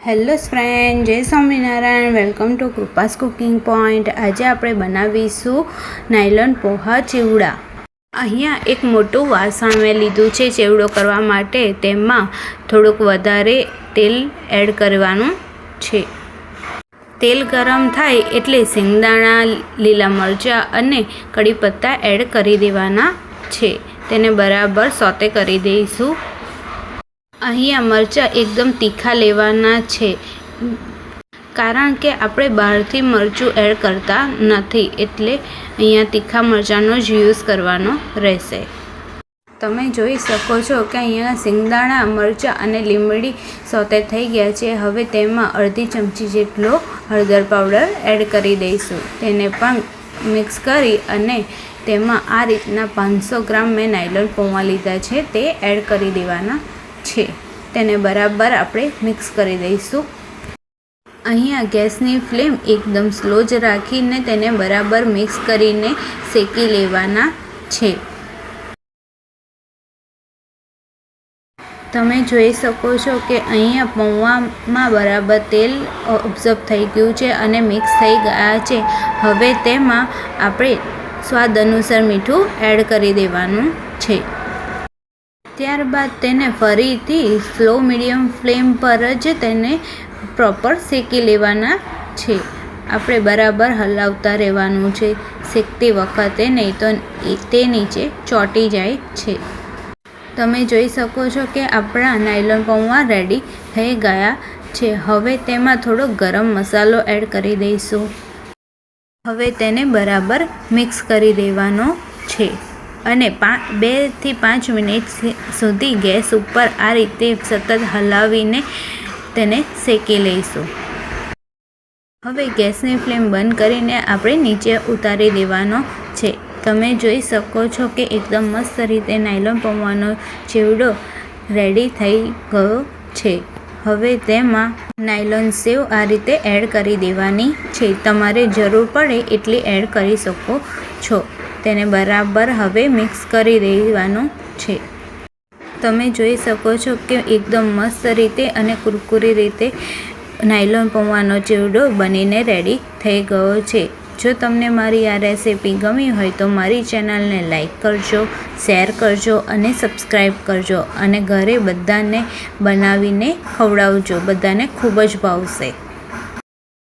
Hello friend, જય Swaminarayan. Welcome to Krupa's cooking point. આજે આપણે બનાવીશું નાયલોન પોહા ચેવડા. અહીંયા એક મોટું વાસણ મેં લીધું છે ચેવડો કરવા માટે. તેમાં થોડુંક વધારે તેલ એડ કરવાનું છે. તેલ ગરમ થાય એટલે સિંગદાણા, લીલા મરચાં અને કડી પત્તા એડ કરી દેવાના છે. તેને બરાબર સોતે કરી દઈશું. અહીંયા મરચાં એકદમ તીખા લેવાના છે, કારણ કે આપણે બહારથી મરચું એડ કરતા નથી, એટલે અહીંયા તીખા મરચાંનો જ યુઝ કરવાનો રહેશે. તમે જોઈ શકો છો કે અહીંયા સિંગદાણા, મરચાં અને લીમડી સોતે થઈ ગયા છે. હવે તેમાં અડધી ચમચી જેટલો હળદર પાવડર એડ કરી દઈશું. તેને પણ મિક્સ કરી અને તેમાં આ રીતના 500 ગ્રામ મેં નાયલોન પૌવા લીધા છે, તે એડ કરી દેવાના છે. તેને બરાબર આપણે મિક્સ કરી દઈશું. અહીંયા ગેસની ફ્લેમ એકદમ સ્લો જ રાખીને તેને બરાબર મિક્સ કરીને શેકી લેવાના છે. તમે જોઈ શકો છો કે અહીંયા પૌવામાં બરાબર તેલ ઓબ્ઝર્વ થઈ ગયું છે અને મિક્સ થઈ ગયા છે. હવે તેમાં આપણે સ્વાદ અનુસાર મીઠું એડ કરી દેવાનું છે. ત્યારબાદ તેને ફરીથી સ્લો મીડિયમ ફ્લેમ પર જ તેને પ્રોપર શેકી લેવાના છે. આપણે બરાબર હલાવતા રહેવાનું છે શેકતી વખતે, નહીં તો તે નીચે ચોંટી જાય છે. તમે જોઈ શકો છો કે આપણા નાયલોન પૌવા રેડી થઈ ગયા છે. હવે તેમાં થોડો ગરમ મસાલો એડ કરી દઈશું. હવે તેને બરાબર મિક્સ કરી દેવાનો છે અને 2 થી 5 મિનિટ સુધી ગેસ ઉપર આ રીતે સતત હલાવીને તેને શેકી લઈશું. હવે ગેસની ફ્લેમ બંધ કરીને આપણે નીચે ઉતારી દેવાનો છે. તમે જોઈ શકો છો કે એકદમ મસ્ત રીતે નાયલોન પૌવાનો ચેવડો રેડી થઈ ગયો છે. હવે તેમાં નાયલોન સેવ આ રીતે એડ કરી દેવાની છે. તમારે જરૂર પડે એટલી એડ કરી શકો છો. તેને બરાબર હવે મિક્સ કરી દેવાનું છે. તમે જોઈ શકો છો કે એકદમ મસ્ત રીતે અને કુરકુરી રીતે નાયલોન પૌવાનો ચેવડો બનીને રેડી થઈ ગયો છે. જો તમને મારી આ રેસીપી ગમી હોય તો મારી ચેનલને લાઈક કરજો, શેર કરજો અને સબસ્ક્રાઈબ કરજો. અને ઘરે બધાને બનાવીને ખવડાવજો. બધાને ખૂબ જ ભાવશે.